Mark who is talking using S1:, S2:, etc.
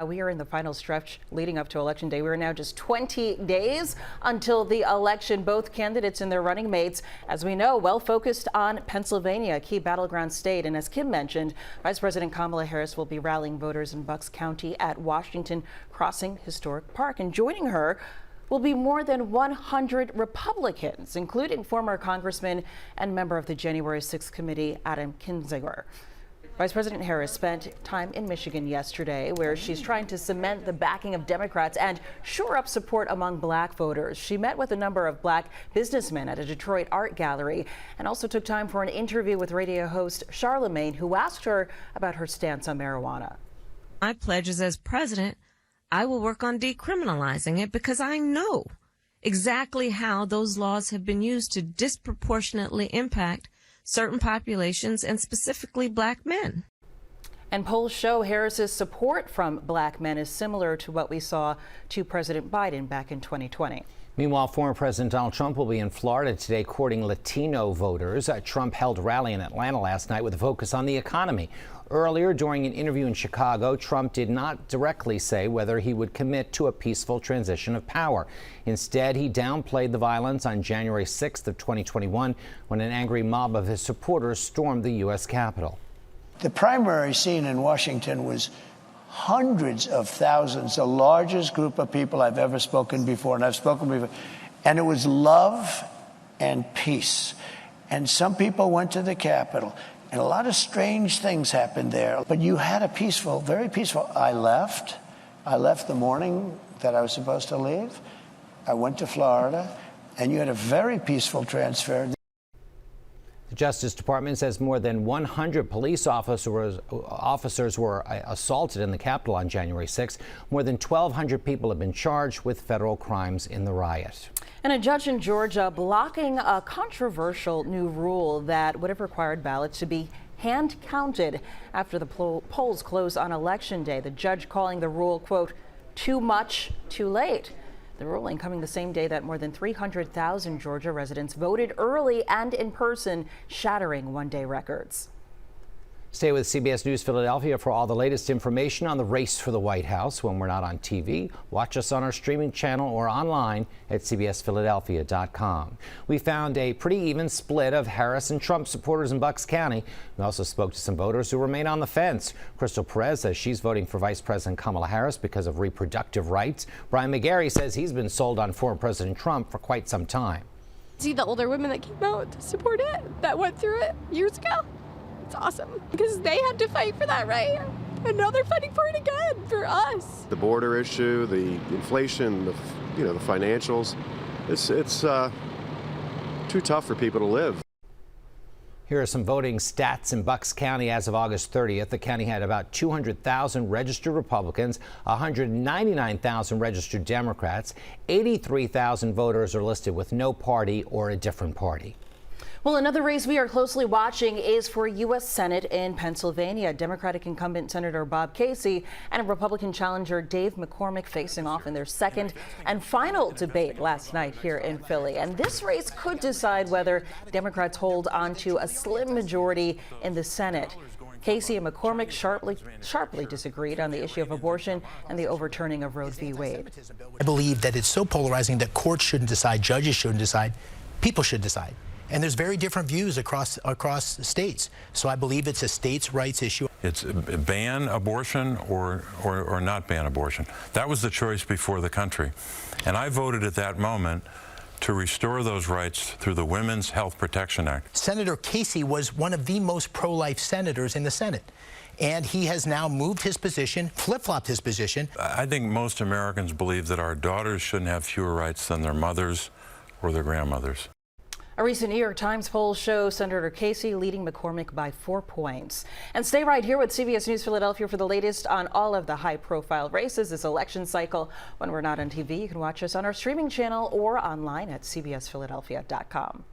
S1: We are in the final stretch leading up to Election Day. We are now just 20 days until the election. Both candidates and their running mates, as we know, well focused on Pennsylvania, a key battleground state. And as Kim mentioned, Vice President Kamala Harris will be rallying voters in Bucks County at Washington Crossing Historic Park. And joining her will be more than 100 Republicans, including former Congressman and member of the January 6th committee, Adam Kinzinger. Vice President Harris spent time in Michigan yesterday, where she's trying to cement the backing of Democrats and shore up support among black voters. She met with a number of black businessmen at a Detroit art gallery and also took time for an interview with radio host Charlemagne, who asked her about her stance on marijuana.
S2: My pledge is, as president, I will work on decriminalizing it because I know exactly how those laws have been used to disproportionately impact certain populations, and specifically black men.
S1: And polls show Harris's support from black men is similar to what we saw to President Biden back in 2020.
S3: Meanwhile, former President Donald Trump will be in Florida today courting Latino voters. Trump held a rally in Atlanta last night with a focus on the economy. Earlier, during an interview in Chicago, Trump did not directly say whether he would commit to a peaceful transition of power. Instead, he downplayed the violence on January 6th of 2021 when an angry mob of his supporters stormed the U.S. Capitol.
S4: The primary scene in Washington was hundreds of thousands, the largest group of people I've ever spoken before, and I've spoken before. And it was love and peace. And some people went to the Capitol, and a lot of strange things happened there. But you had a peaceful, very peaceful. I left the morning that I was supposed to leave. I went to Florida, and you had a very peaceful transfer.
S3: The Justice Department says more than 100 police officers were assaulted in the Capitol on January 6th. More than 1,200 people have been charged with federal crimes in the riot.
S1: And a judge in Georgia blocking a controversial new rule that would have required ballots to be hand counted after the polls close on Election Day. The judge calling the rule, quote, too much, too late. The ruling coming the same day that more than 300,000 Georgia residents voted early and in person, shattering one-day records.
S3: Stay with CBS News Philadelphia for all the latest information on the race for the White House. When we're not on TV, watch us on our streaming channel or online at cbsphiladelphia.com. We found a pretty even split of Harris and Trump supporters in Bucks County. We also spoke to some voters who remain on the fence. Crystal Perez says she's voting for Vice President Kamala Harris because of reproductive rights. Brian McGarry says he's been sold on former President Trump for quite some time.
S5: See the older women that came out to support it, that went through it years ago. It's awesome because they had to fight for that right, and now they're fighting for it again for us.
S6: The border issue, the inflation, the financials, it's too tough for people to live.
S3: Here are some voting stats in Bucks County as of August 30th. The county had about 200,000 registered Republicans, 199,000 registered Democrats. 83,000 voters are listed with no party or a different party.
S1: Well, another race we are closely watching is for U.S. Senate in Pennsylvania. Democratic incumbent Senator Bob Casey and Republican challenger Dave McCormick facing off in their second and final debate last night here in Philly. And this race could decide whether Democrats hold on to a slim majority in the Senate. Casey and McCormick sharply disagreed on the issue of abortion and the overturning of Roe v. Wade.
S7: I believe that it's so polarizing that courts shouldn't decide, judges shouldn't decide, people should decide. And there's very different views across states. So I believe it's a states' rights issue.
S8: It's ban abortion or not ban abortion. That was the choice before the country. And I voted at that moment to restore those rights through the Women's Health Protection Act.
S7: Senator Casey was one of the most pro-life senators in the Senate. And he has now moved his position, flip-flopped his position.
S8: I think most Americans believe that our daughters shouldn't have fewer rights than their mothers or their grandmothers.
S1: A recent New York Times poll shows Senator Casey leading McCormick by 4 points. And stay right here with CBS News Philadelphia for the latest on all of the high-profile races this election cycle. When we're not on TV, you can watch us on our streaming channel or online at cbsphiladelphia.com.